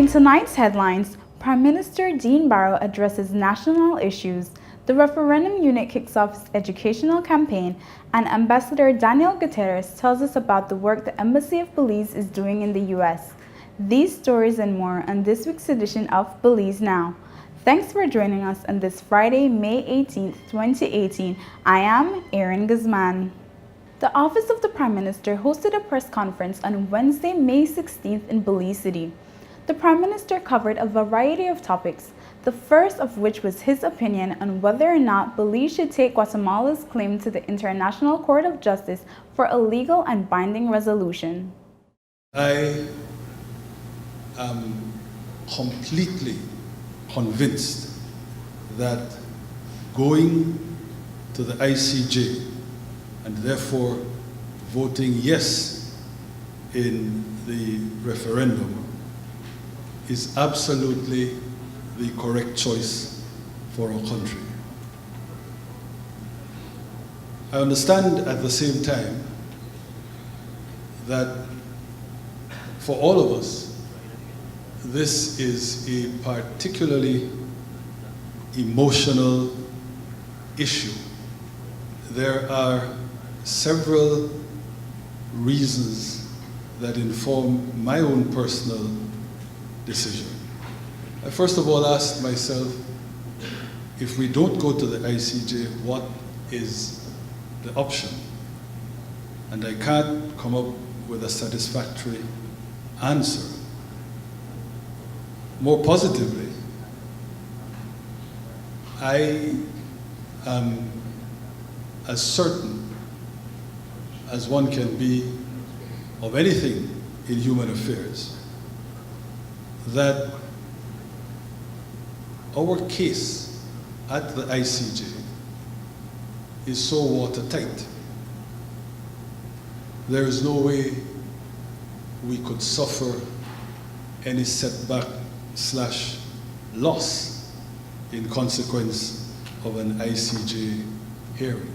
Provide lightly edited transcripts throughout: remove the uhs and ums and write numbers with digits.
In tonight's headlines, Prime Minister Dean Barrow addresses national issues, the referendum unit kicks off its educational campaign, and Ambassador Daniel Guterres tells us about the work the Embassy of Belize is doing in the U.S. These stories and more on this week's edition of Belize Now. Thanks for joining us on this Friday, May 18, 2018. I am Erin Guzman. The Office of the Prime Minister hosted a press conference on Wednesday, May 16th in Belize City. The Prime Minister covered a variety of topics, the first of which was his opinion on whether or not Belize should take Guatemala's claim to the International Court of Justice for a legal and binding resolution. I am completely convinced that going to the ICJ and therefore voting yes in the referendum is absolutely the correct choice for our country. I understand at the same time that for all of us, this is a particularly emotional issue. There are several reasons that inform my own personal decision. I first of all asked myself, if we don't go to the ICJ, what is the option? And I can't come up with a satisfactory answer. More positively, I am as certain as one can be of anything in human affairs that our case at the ICJ is so watertight. There is no way we could suffer any setback / loss in consequence of an ICJ hearing.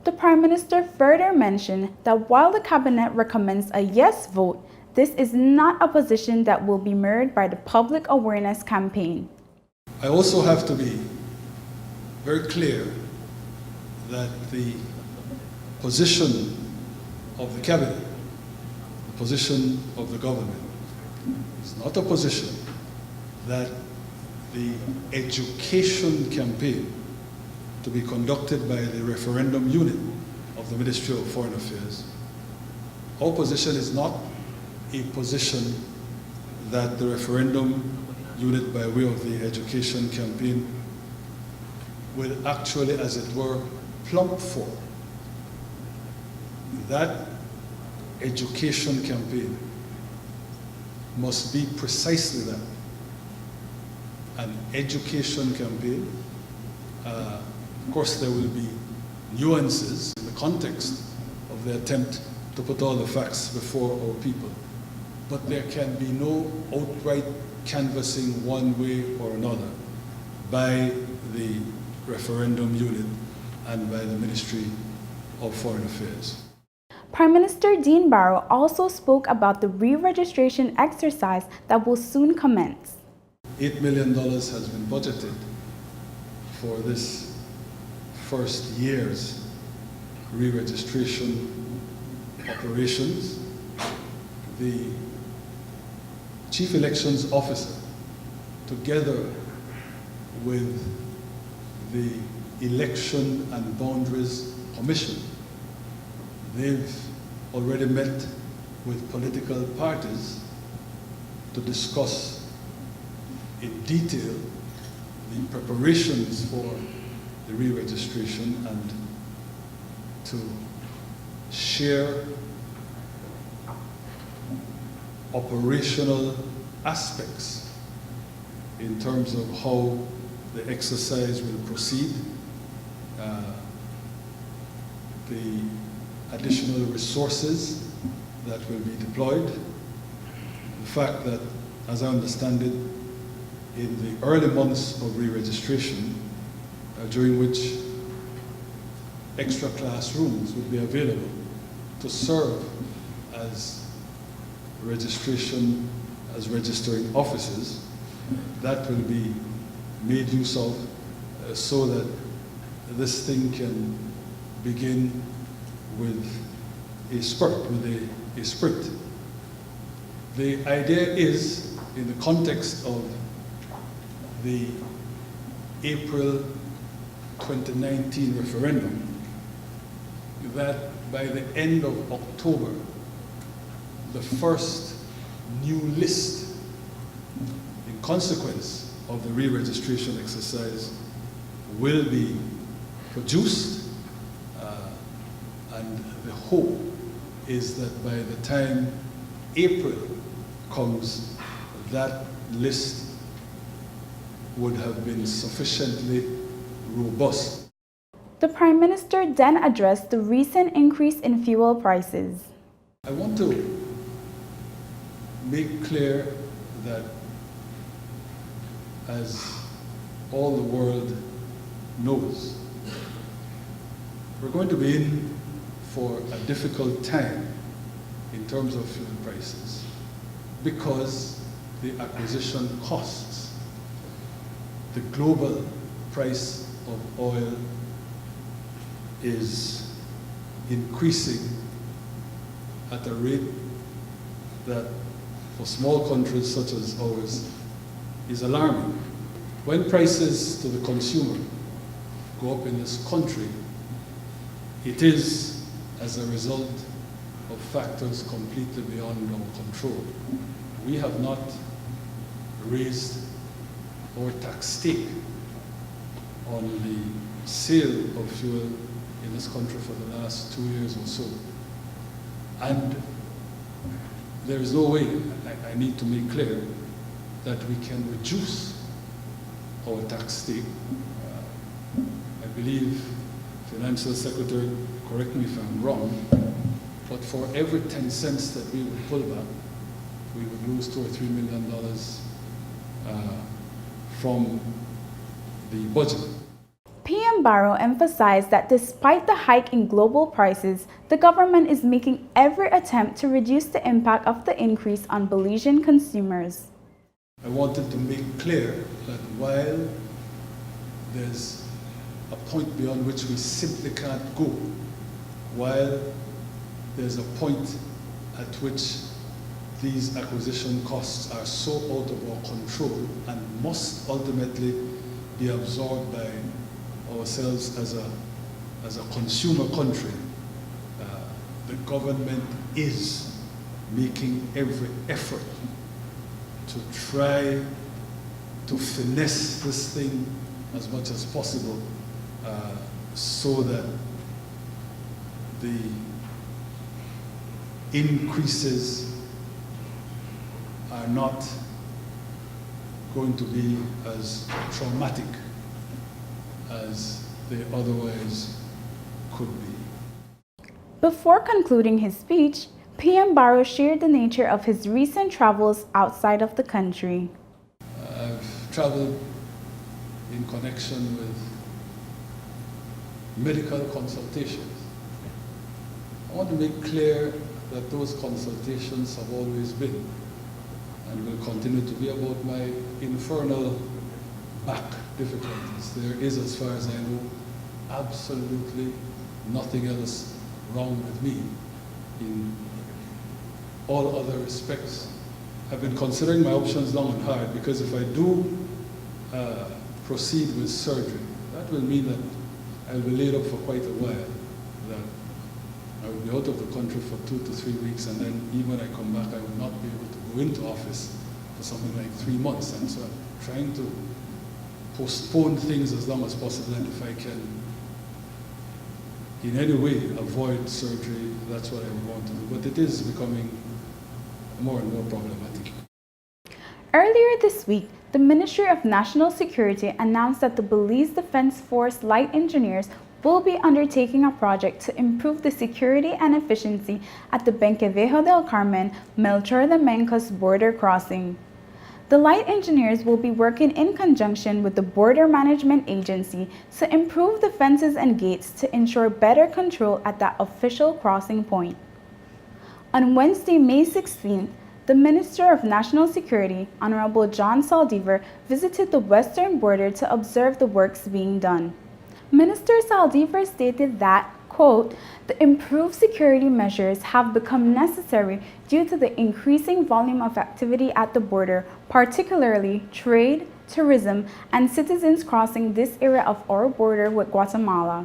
The Prime Minister further mentioned that while the Cabinet recommends a yes vote, this is not a position that will be mirrored by the public awareness campaign. I also have to be very clear that the position of the Cabinet, the position of the government, is not a position that the education campaign to be conducted by the referendum unit of the Ministry of Foreign Affairs. Our position is not a position that the referendum unit by way of the education campaign will actually, as it were, plump for. That education campaign must be precisely that, an education campaign. Of course, there will be nuances in the context of the attempt to put all the facts before our people. But there can be no outright canvassing one way or another by the referendum unit and by the Ministry of Foreign Affairs. Prime Minister Dean Barrow also spoke about the re-registration exercise that will soon commence. $8 million has been budgeted for this first year's re-registration operations. The Chief Elections Officer, together with the Election and Boundaries Commission, they've already met with political parties to discuss in detail the preparations for the re-registration and to share operational aspects in terms of how the exercise will proceed, the additional resources that will be deployed, the fact that, as I understand it, in the early months of re-registration, during which extra classrooms would be available to serve as registration as registering offices. That will be made use of so that this thing can begin with a spurt, with a sprint. The idea is, in the context of the April 2019 referendum, that by the end of October, the first new list, in consequence of the re-registration exercise, will be produced, and the hope is that by the time April comes, that list would have been sufficiently robust. The Prime Minister then addressed the recent increase in fuel prices. I want to make clear that, as all the world knows, we're going to be in for a difficult time in terms of fuel prices because the acquisition costs, the global price of oil is increasing at a rate that, for small countries such as ours, is alarming. When prices to the consumer go up in this country, it is as a result of factors completely beyond our control. We have not raised our tax stake on the sale of fuel in this country for the last 2 years or so. And there is no way, I need to make clear, that we can reduce our tax stake. I believe, Financial Secretary, correct me if I'm wrong, but for every 10 cents that we would pull back, we would lose $2 or $3 million from the budget. PM Barrow emphasized that despite the hike in global prices, the government is making every attempt to reduce the impact of the increase on Belizean consumers. I wanted to make clear that while there's a point beyond which we simply can't go, while there's a point at which these acquisition costs are so out of our control and must ultimately be absorbed by ourselves as a consumer country, the government is making every effort to try to finesse this thing as much as possible so that the increases are not going to be as traumatic as they otherwise could be. Before concluding his speech, PM Barrow shared the nature of his recent travels outside of the country. I've traveled in connection with medical consultations. I want to make clear that those consultations have always been and will continue to be about my infernal back difficulties. There is, as far as I know, absolutely nothing else wrong with me in all other respects. I've been considering my options long and hard, because if I do proceed with surgery, that will mean that I'll be laid up for quite a while, that I will be out of the country for 2 to 3 weeks, and then even when I come back, I will not be able to go into office for something like 3 months. And so I'm trying to postpone things as long as possible, and if I can in any way avoid surgery, that's what I would want to do. But it is becoming more and more problematic. Earlier this week, the Ministry of National Security announced that the Belize Defense Force Light Engineers will be undertaking a project to improve the security and efficiency at the Benquevejo del Carmen Melchor de Mencos border crossing. The light engineers will be working in conjunction with the Border Management Agency to improve the fences and gates to ensure better control at that official crossing point. On Wednesday, May 16th, the Minister of National Security, Honorable John Saldivar, visited the western border to observe the works being done. Minister Saldivar stated that, quote, the improved security measures have become necessary due to the increasing volume of activity at the border, particularly trade, tourism, and citizens crossing this area of our border with Guatemala.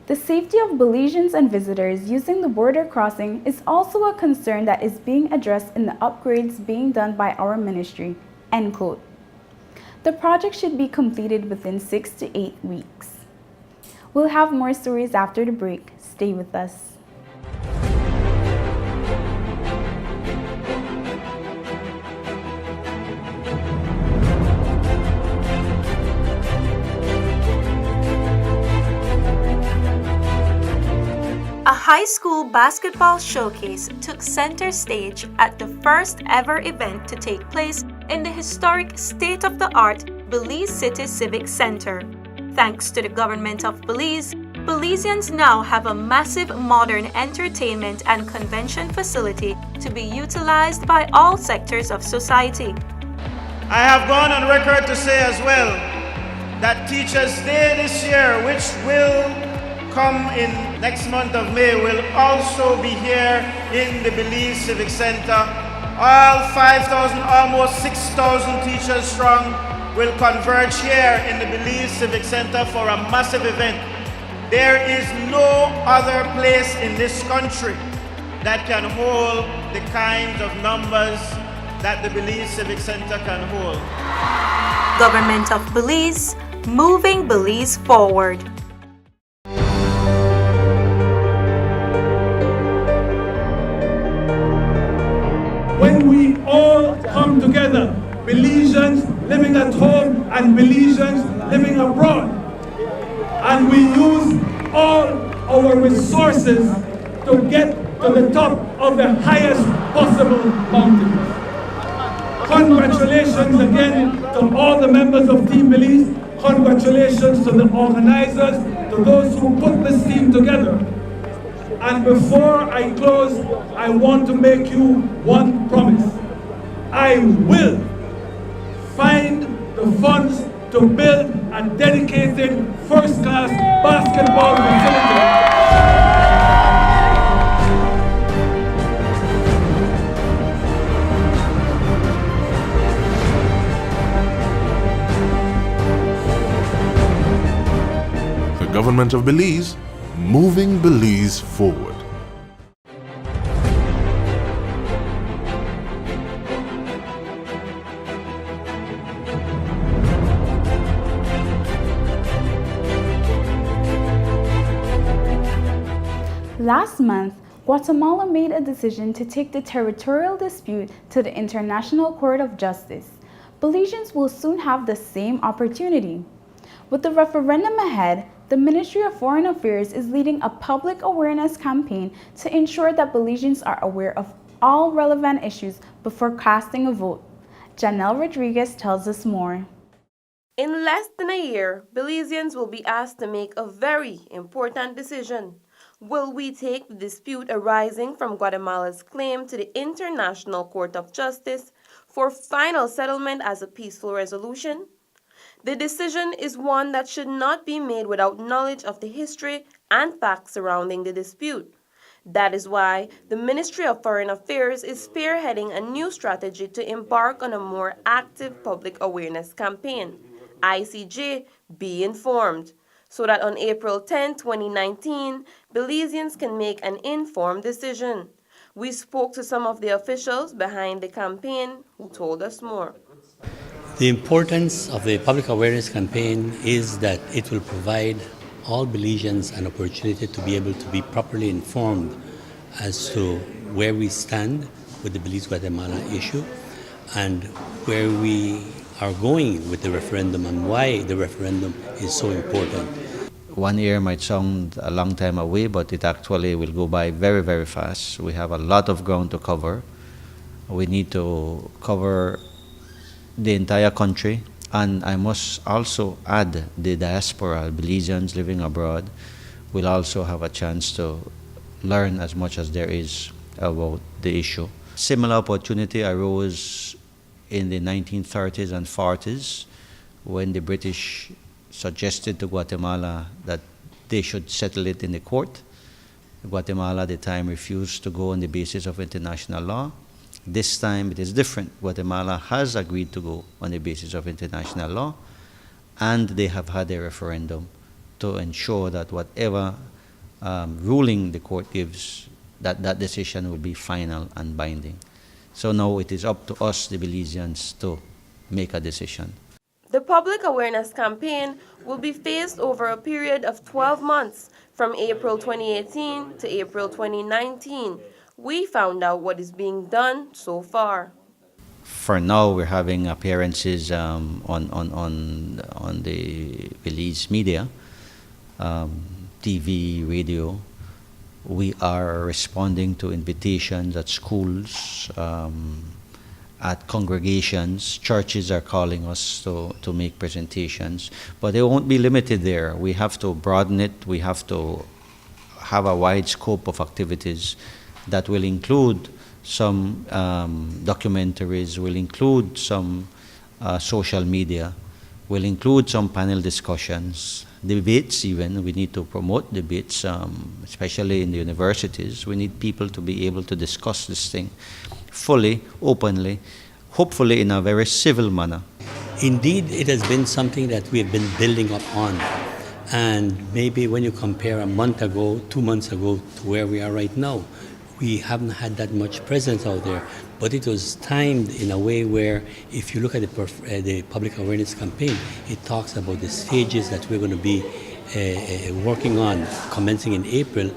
The safety of Belizeans and visitors using the border crossing is also a concern that is being addressed in the upgrades being done by our ministry, end quote. The project should be completed within 6 to 8 weeks. We'll have more stories after the break. Stay with us. A high school basketball showcase took center stage at the first ever event to take place in the historic state-of-the-art Belize City Civic Center. Thanks to the government of Belize, Belizeans now have a massive modern entertainment and convention facility to be utilized by all sectors of society. I have gone on record to say as well that Teachers' Day this year, which will come in next month of May, will also be here in the Belize Civic Center. All 5,000, almost 6,000 teachers strong will converge here in the Belize Civic Center for a massive event. There is no other place in this country that can hold the kinds of numbers that the Belize Civic Center can hold. Government of Belize, moving Belize forward. When we all come together, Belizeans living at home and Belizeans living abroad, and we use all our resources to get to the top of the highest possible mountain. Congratulations again to all the members of Team Belize. Congratulations to the organizers, to those who put this team together. And before I close, I want to make you one promise. I will find the funds to build a dedicated first-class basketball facility. The government of Belize, moving Belize forward. Last month, Guatemala made a decision to take the territorial dispute to the International Court of Justice. Belizeans will soon have the same opportunity. With the referendum ahead, the Ministry of Foreign Affairs is leading a public awareness campaign to ensure that Belizeans are aware of all relevant issues before casting a vote. Janelle Rodriguez tells us more. In less than a year, Belizeans will be asked to make a very important decision. Will we take the dispute arising from Guatemala's claim to the International Court of Justice for final settlement as a peaceful resolution? The decision is one that should not be made without knowledge of the history and facts surrounding the dispute. That is why the Ministry of Foreign Affairs is spearheading a new strategy to embark on a more active public awareness campaign. ICJ, Be Informed, so that on April 10, 2019, Belizeans can make an informed decision. We spoke to some of the officials behind the campaign who told us more. The importance of the public awareness campaign is that it will provide all Belizeans an opportunity to be able to be properly informed as to where we stand with the Belize-Guatemala issue and where we are going with the referendum and why the referendum is so important. 1 year might sound a long time away, but it actually will go by very, very fast. We have a lot of ground to cover. We need to cover the entire country, and I must also add the diaspora, Belizeans living abroad, will also have a chance to learn as much as there is about the issue. Similar opportunity arose in the 1930s and 40s when the British suggested to Guatemala that they should settle it in the court. Guatemala at the time refused to go on the basis of international law. This time it is different. Guatemala has agreed to go on the basis of international law, and they have had a referendum to ensure that whatever ruling the court gives, that decision will be final and binding. So now it is up to us, the Belizeans, to make a decision. The public awareness campaign will be phased over a period of 12 months from April 2018 to April 2019. We found out what is being done so far. For now, we're having appearances on the Belize media, TV, radio. We are responding to invitations at schools, at congregations. Churches are calling us to make presentations, but they won't be limited there. We have to broaden it. We have to have a wide scope of activities that will include some documentaries, will include some social media, will include some panel discussions, debates even. We need to promote debates, especially in the universities. We need people to be able to discuss this thing fully, openly, hopefully in a very civil manner. Indeed, it has been something that we have been building up on. And maybe when you compare a month ago, 2 months ago, to where we are right now, we haven't had that much presence out there. But it was timed in a way where, if you look at the public awareness campaign, it talks about the stages that we're going to be working on, commencing in April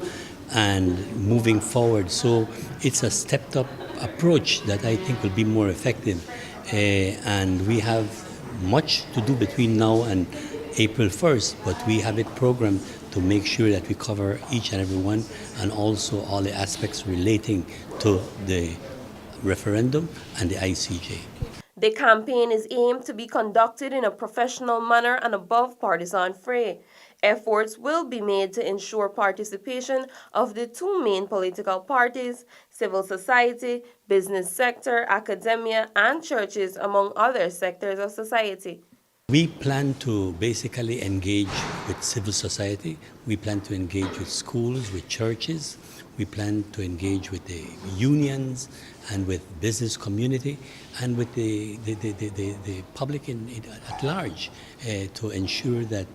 and moving forward. So it's a stepped up approach that I think will be more effective. And we have much to do between now and April 1st, but we have it programmed to make sure that we cover each and every one, and also all the aspects relating to the referendum and the ICJ. The campaign is aimed to be conducted in a professional manner and above partisan fray. Efforts will be made to ensure participation of the two main political parties, civil society, business sector, academia, and churches, among other sectors of society. We plan to basically engage with civil society. We plan to engage with schools, with churches. We plan to engage with the unions and with business community and with the public at large to ensure that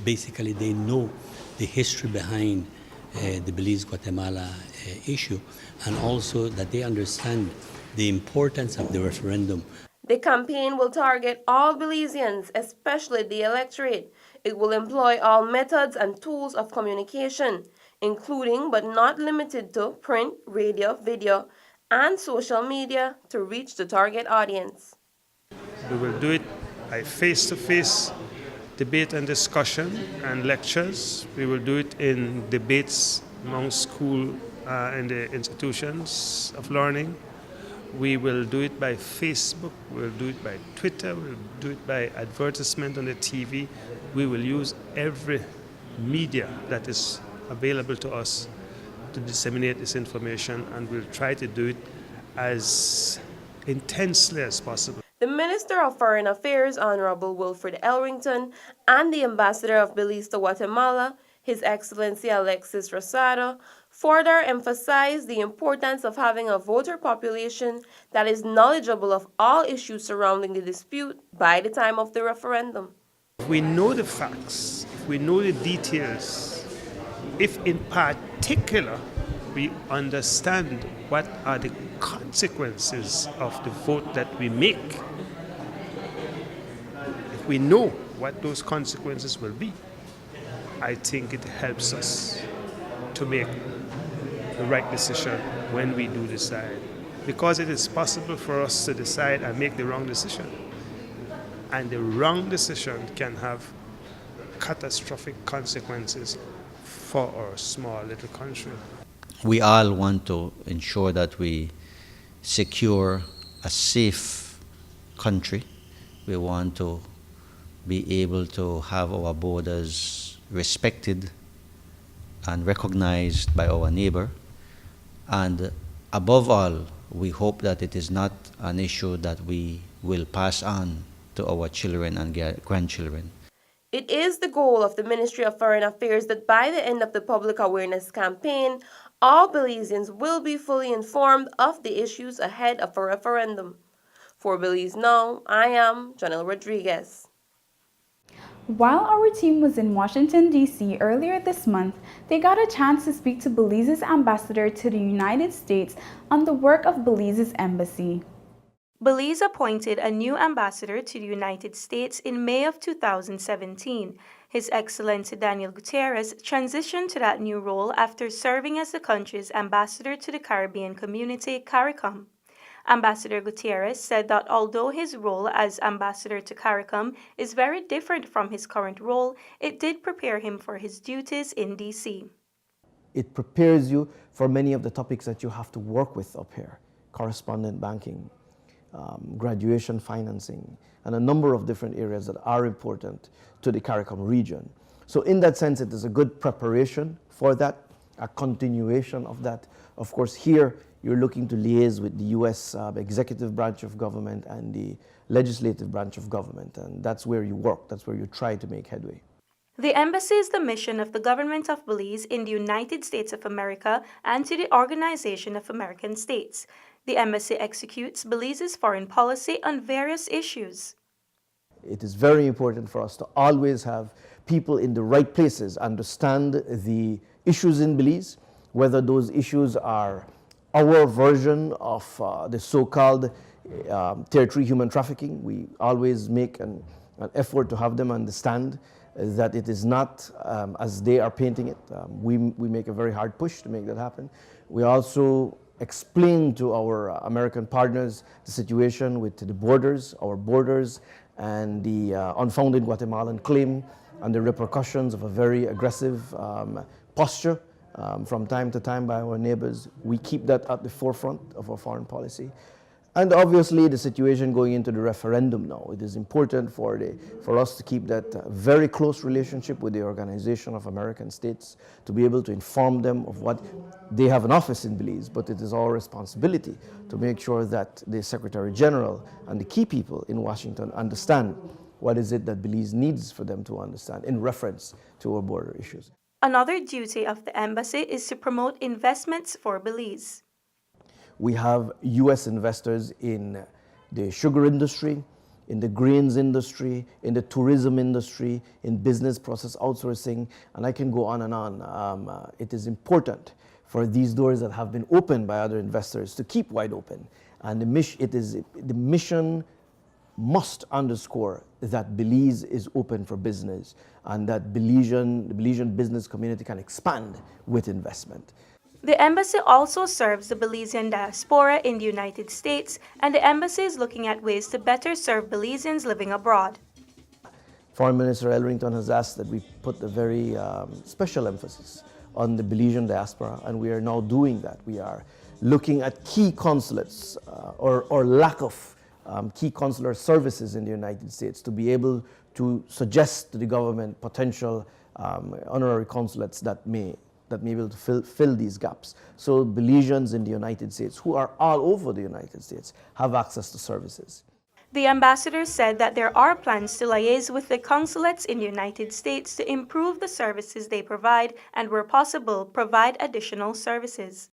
basically they know the history behind the Belize-Guatemala issue, and also that they understand the importance of the referendum. The campaign will target all Belizeans, especially the electorate. It will employ all methods and tools of communication, including but not limited to print, radio, video, and social media to reach the target audience. We will do it by face-to-face debate and discussion and lectures. We will do it in debates among school and the institutions of learning. We will do it by Facebook, we'll do it by Twitter, we'll do it by advertisement on the TV. We will use every media that is available to us to disseminate this information, and we'll try to do it as intensely as possible. The Minister of Foreign Affairs, Honorable Wilfred Elrington, and the Ambassador of Belize to Guatemala, His Excellency Alexis Rosado, further emphasized the importance of having a voter population that is knowledgeable of all issues surrounding the dispute by the time of the referendum. If we know the facts, if we know the details, if in particular we understand what are the consequences of the vote that we make, if we know what those consequences will be, I think it helps us to make the right decision when we do decide. Because it is possible for us to decide and make the wrong decision. And the wrong decision can have catastrophic consequences for our small little country. We all want to ensure that we secure a safe country. We want to be able to have our borders respected and recognized by our neighbor. And above all, we hope that it is not an issue that we will pass on to our children and grandchildren. It is the goal of the Ministry of Foreign Affairs that by the end of the public awareness campaign, all Belizeans will be fully informed of the issues ahead of a referendum. For Belize Now, I am Janelle Rodriguez. While our team was in Washington, D.C. earlier this month, they got a chance to speak to Belize's ambassador to the United States on the work of Belize's embassy. Belize appointed a new ambassador to the United States in May of 2017. His Excellency Daniel Gutierrez transitioned to that new role after serving as the country's ambassador to the Caribbean community, CARICOM. Ambassador Gutierrez said that although his role as ambassador to CARICOM is very different from his current role, it did prepare him for his duties in D.C. It prepares you for many of the topics that you have to work with up here: correspondent banking, graduation financing, and a number of different areas that are important to the CARICOM region. So in that sense, it is a good preparation for that, a continuation of that. Of course, here you're looking to liaise with the U.S. executive branch of government and the legislative branch of government, and that's where you work, that's where you try to make headway. The embassy is the mission of the government of Belize in the United States of America and to the Organization of American States. The embassy executes Belize's foreign policy on various issues. It is very important for us to always have people in the right places, understand the issues in Belize, whether those issues are our version of the so-called territory human trafficking. We always make an effort to have them understand that it is not as they are painting it. We make a very hard push to make that happen. We also explain to our American partners the situation with the borders, our borders, and the unfounded Guatemalan claim and the repercussions of a very aggressive posture from time to time by our neighbors. We keep that at the forefront of our foreign policy. And obviously the situation going into the referendum now, it is important for us to keep that very close relationship with the Organization of American States, to be able to inform them of what they have an office in Belize, but it is our responsibility to make sure that the Secretary General and the key people in Washington understand what is it that Belize needs for them to understand in reference to our border issues. Another duty of the embassy is to promote investments for Belize. We have U.S. investors in the sugar industry, in the grains industry, in the tourism industry, in business process outsourcing, and I can go on and on. It is important for these doors that have been opened by other investors to keep wide open. And the mission must underscore that Belize is open for business and that the Belizean business community can expand with investment. The embassy also serves the Belizean diaspora in the United States, and the embassy is looking at ways to better serve Belizeans living abroad. Foreign Minister Elrington has asked that we put a very special emphasis on the Belizean diaspora, and we are now doing that. We are looking at key consulates or lack of key consular services in the United States to be able to suggest to the government potential honorary consulates that may be able to fill these gaps. So Belizeans in the United States, who are all over the United States, have access to services. The ambassador said that there are plans to liaise with the consulates in the United States to improve the services they provide and, where possible, provide additional services.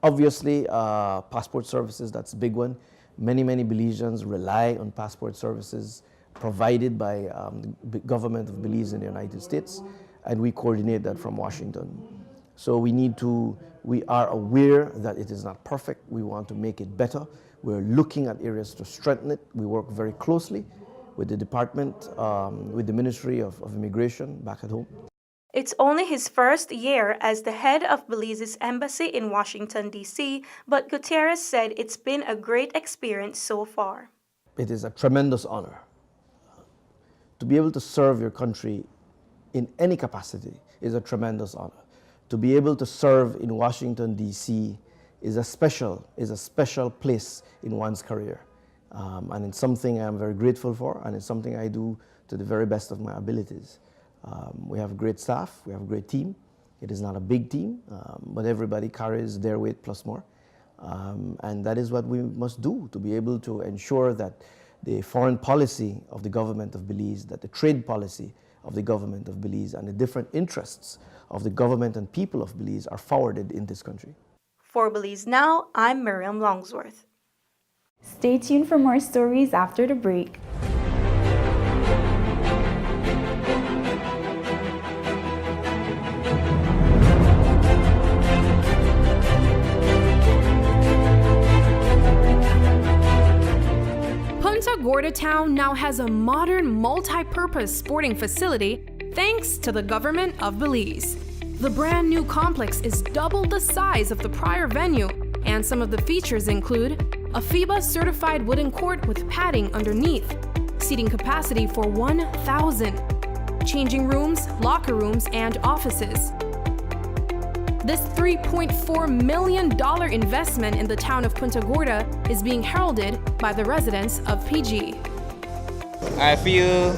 Obviously, passport services, that's a big one. Many Belizeans rely on passport services provided by the government of Belize in the United States, and we coordinate that from Washington. So we are aware that it is not perfect. We want to make it better. We're looking at areas to strengthen it. We work very closely with the department, with the Ministry of Immigration back at home. It's only his first year as the head of Belize's embassy in Washington, D.C., but Gutierrez said it's been a great experience so far. It is a tremendous honor to be able to serve your country in any capacity is a tremendous honor. To be able to serve in Washington, D.C. is a special place in one's career. And it's something I'm very grateful for, and it's something I do to the very best of my abilities. We have great staff, we have a great team. It is not a big team, but everybody carries their weight plus more. And that is what we must do to be able to ensure that the foreign policy of the government of Belize, that the trade policy of the government of Belize, and the different interests of the government and people of Belize are forwarded in this country. For Belize Now, I'm Miriam Longsworth. Stay tuned for more stories after the break. Punta Gorda Town now has a modern multi-purpose sporting facility thanks to the government of Belize. The brand new complex is double the size of the prior venue, and some of the features include a FIBA certified wooden court with padding underneath, seating capacity for 1,000, changing rooms, locker rooms, and offices. This $3.4 million investment in the town of Punta Gorda is being heralded by the residents of PG. I feel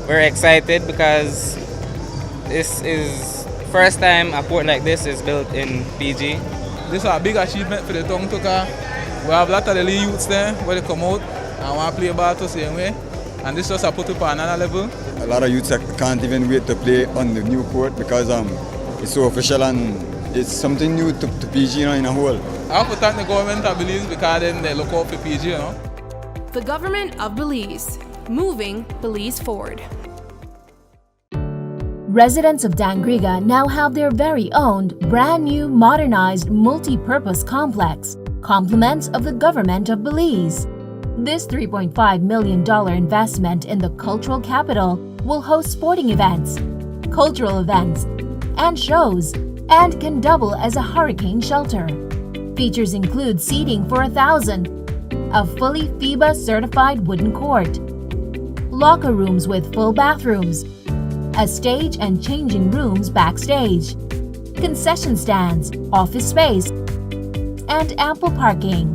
very excited because this is first time a port like this is built in PG. This is a big achievement for the town because we have a lot of the youths there where they come out and want to play ball the same way. And this just put it on another level. A lot of youths can't even wait to play on the new court because it's so official and it's something new to PG, in a whole. I have to thank the government of Belize because then they look out for PG, The government of Belize, moving Belize forward. Residents of Dangriga now have their very own brand new modernized multi-purpose complex, compliments of the government of Belize. This $3.5 million investment in the cultural capital will host sporting events, cultural events, and shows, and can double as a hurricane shelter. Features include seating for 1,000, a fully FIBA certified wooden court, locker rooms with full bathrooms, a stage and changing rooms backstage, concession stands, office space, and ample parking.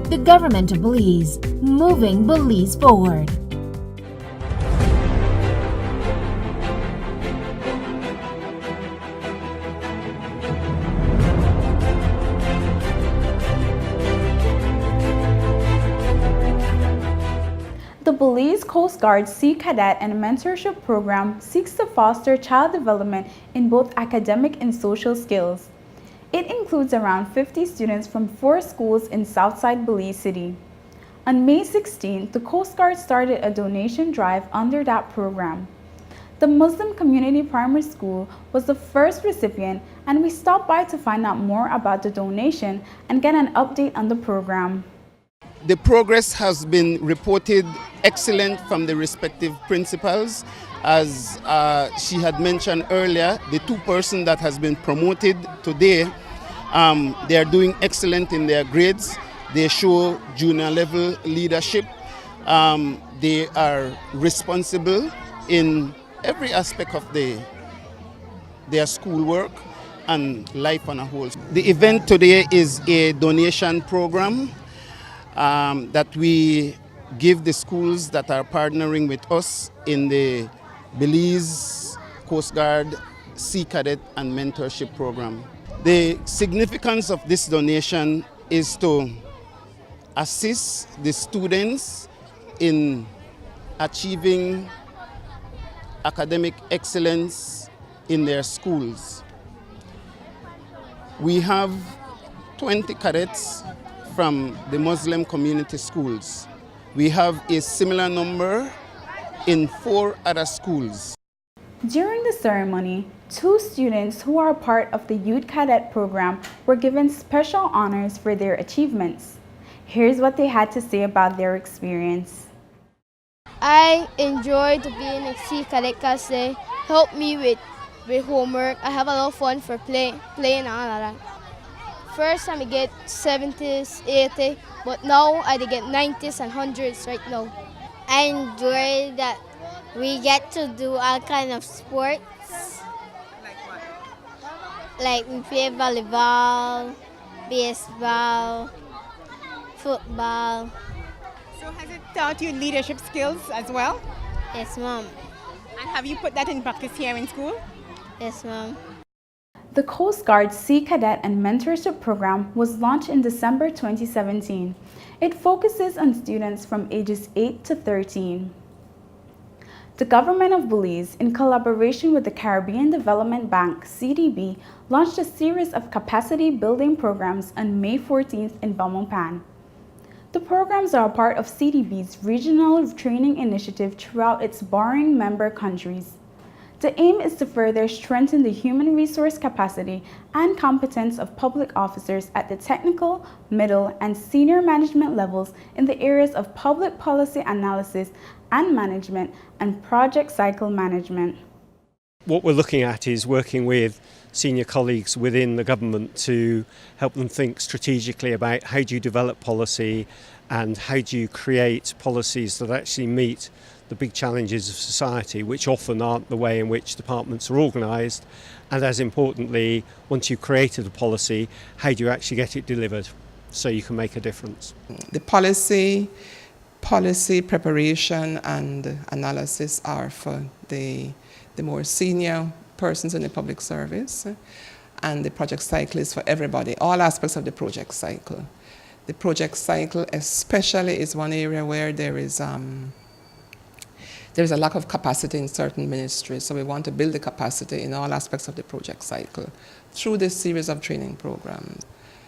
The government of Belize, moving Belize forward. The Belize Coast Guard Sea Cadet and Mentorship Program seeks to foster child development in both academic and social skills. It includes around 50 students from 4 schools in Southside Belize City. On May 16, the Coast Guard started a donation drive under that program. The Muslim Community Primary School was the first recipient, and we stopped by to find out more about the donation and get an update on the program. The progress has been reported excellent from the respective principals. As she had mentioned earlier, the 2 persons that has been promoted today, they are doing excellent in their grades. They show junior level leadership. They are responsible in every aspect of their schoolwork and life on a whole. The event today is a donation program that we give the schools that are partnering with us in the Belize Coast Guard Sea Cadet and Mentorship Program. The significance of this donation is to assist the students in achieving academic excellence in their schools. We have 20 cadets from the Muslim community schools. We have a similar number in 4 other schools. During the ceremony, 2 students who are part of the Youth Cadet program were given special honors for their achievements. Here's what they had to say about their experience. I enjoyed being a Sea Cadet because they help me with homework. I have a lot of fun for playing and all of that. First time I get 70s, 80s, but now I get 90s and 100s right now. I enjoy that we get to do all kinds of sports. Like what? Like we play volleyball, baseball, football. So has it taught you leadership skills as well? Yes, Mom. And have you put that in practice here in school? Yes, Mom. The Coast Guard Sea Cadet and Mentorship Program was launched in December 2017. It focuses on students from ages 8 to 13. The government of Belize, in collaboration with the Caribbean Development Bank, CDB, launched a series of capacity building programs on May 14th in Belmopan. The programs are a part of CDB's regional training initiative throughout its borrowing member countries. The aim is to further strengthen the human resource capacity and competence of public officers at the technical, middle, and senior management levels in the areas of public policy analysis and management and project cycle management. What we're looking at is working with senior colleagues within the government to help them think strategically about how do you develop policy and how do you create policies that actually meet the big challenges of society, which often aren't the way in which departments are organised, and as importantly, once you've created a policy, how do you actually get it delivered so you can make a difference? The policy preparation and analysis are for the more senior persons in the public service, and the project cycle is for everybody, all aspects of the project cycle. The project cycle especially is one area where there's a lack of capacity in certain ministries, so we want to build the capacity in all aspects of the project cycle through this series of training programs.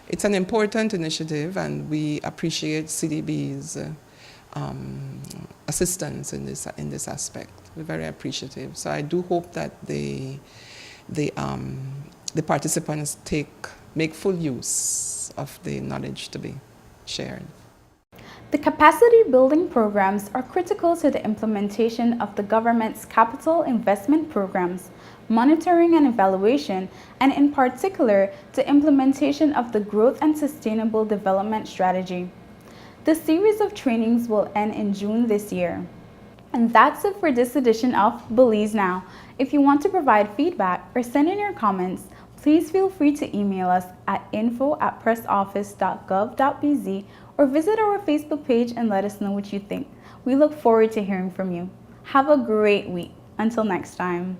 It's an important initiative, and we appreciate CDB's assistance in this aspect. We're very appreciative. So I do hope that the participants make full use of the knowledge to be shared. The capacity building programs are critical to the implementation of the government's capital investment programs, monitoring and evaluation, and in particular, the implementation of the Growth and Sustainable Development Strategy. The series of trainings will end in June this year. And that's it for this edition of Belize Now. If you want to provide feedback or send in your comments, please feel free to email us at info@pressoffice.gov.bz or visit our Facebook page and let us know what you think. We look forward to hearing from you. Have a great week. Until next time.